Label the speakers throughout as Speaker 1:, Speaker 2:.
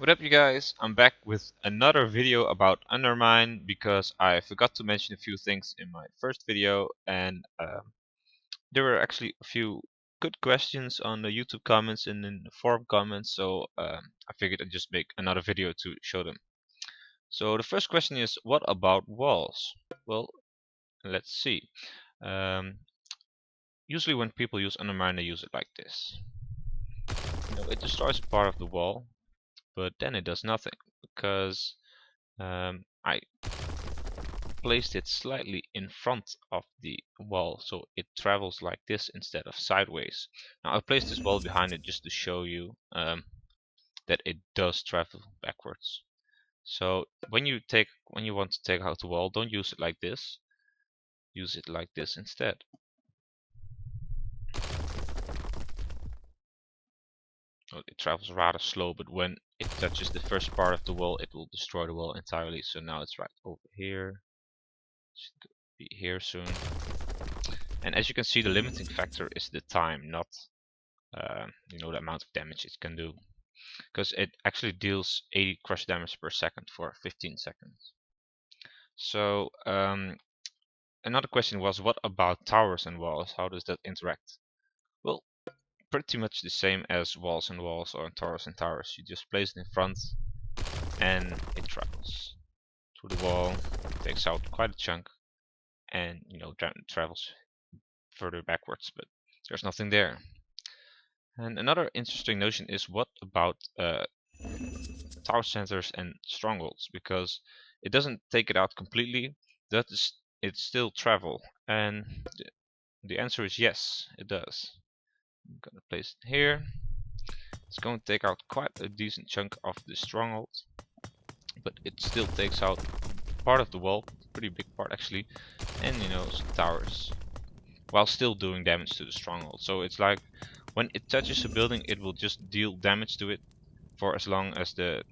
Speaker 1: What up you guys, I'm back with another video about Undermine because I forgot to mention a few things in my first video and there were actually a few good questions on the YouTube comments and in the forum comments, so I figured I'd just make another video to show them. So the first question is, what about walls? Well, let's see. Um, Usually when people use Undermine they use it like this. It destroys a part of the wall, but then it does nothing because I placed it slightly in front of the wall, so it travels like this instead of sideways. Now I placed this wall behind it just to show you that it does travel backwards. So when you want to take out the wall, don't use it like this. Use it like this instead. It travels rather slow, but when it touches the first part of the wall, it will destroy the wall entirely. So now it's right over here. Should be here soon. And as you can see, the limiting factor is the time, not the amount of damage it can do, because it actually deals 80 crush damage per second for 15 seconds. So another question was, what about towers and walls? How does that interact? Well, pretty much the same as walls and walls or towers and towers. You just place it in front and it travels through the wall, takes out quite a chunk, and travels further backwards, but there's nothing there. And another interesting notion is, what about tower centers and strongholds, because it doesn't take it out completely, does it still travel? And the answer is yes, it does. I'm gonna place it here. It's going to take out quite a decent chunk of the stronghold, but it still takes out part of the wall, pretty big part actually, and some towers, while still doing damage to the stronghold. So it's like when it touches a building, it will just deal damage to it for as long as the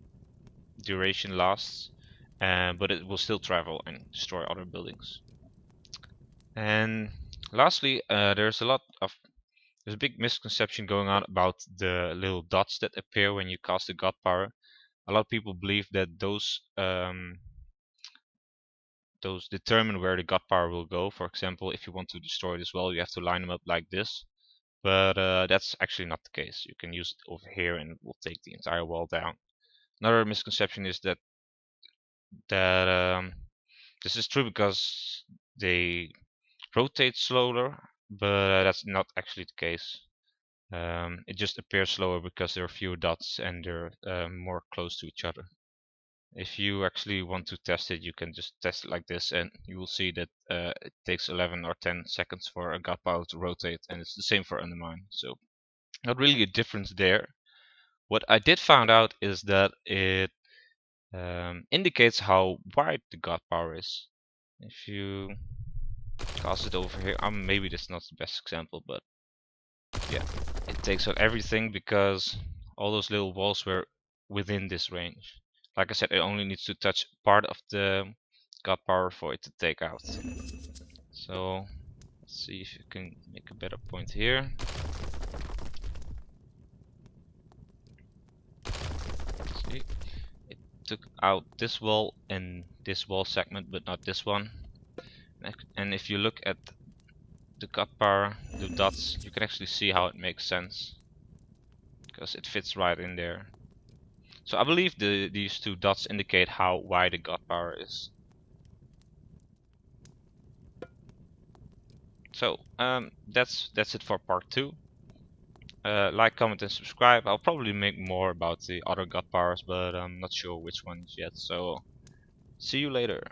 Speaker 1: duration lasts, but it will still travel and destroy other buildings. And lastly, there's a big misconception going on about the little dots that appear when you cast the god power. A lot of people believe that those determine where the god power will go. For example, if you want to destroy this wall, you have to line them up like this. But that's actually not the case. You can use it over here and it will take the entire wall down. Another misconception is that this is true because they rotate slower, but that's not actually the case. It just appears slower because there are fewer dots and they're more close to each other. If you actually want to test it, you can just test it like this, and you will see that it takes 11 or 10 seconds for a god power to rotate, and it's the same for Undermine. So not really a difference there. What I did find out is that it indicates how wide the god power is. If you cast it over here, maybe that's not the best example, but yeah, it takes out everything because all those little walls were within this range. Like I said, it only needs to touch part of the god power for it to take out. So let's see if you can make a better point here. See, it took out this wall and this wall segment, but not this one. And if you look at the god power, the dots, you can actually see how it makes sense, because it fits right in there. So I believe these two dots indicate how wide the god power is. So that's it for part 2. Like, comment, and subscribe. I'll probably make more about the other god powers, but I'm not sure which ones yet. So see you later.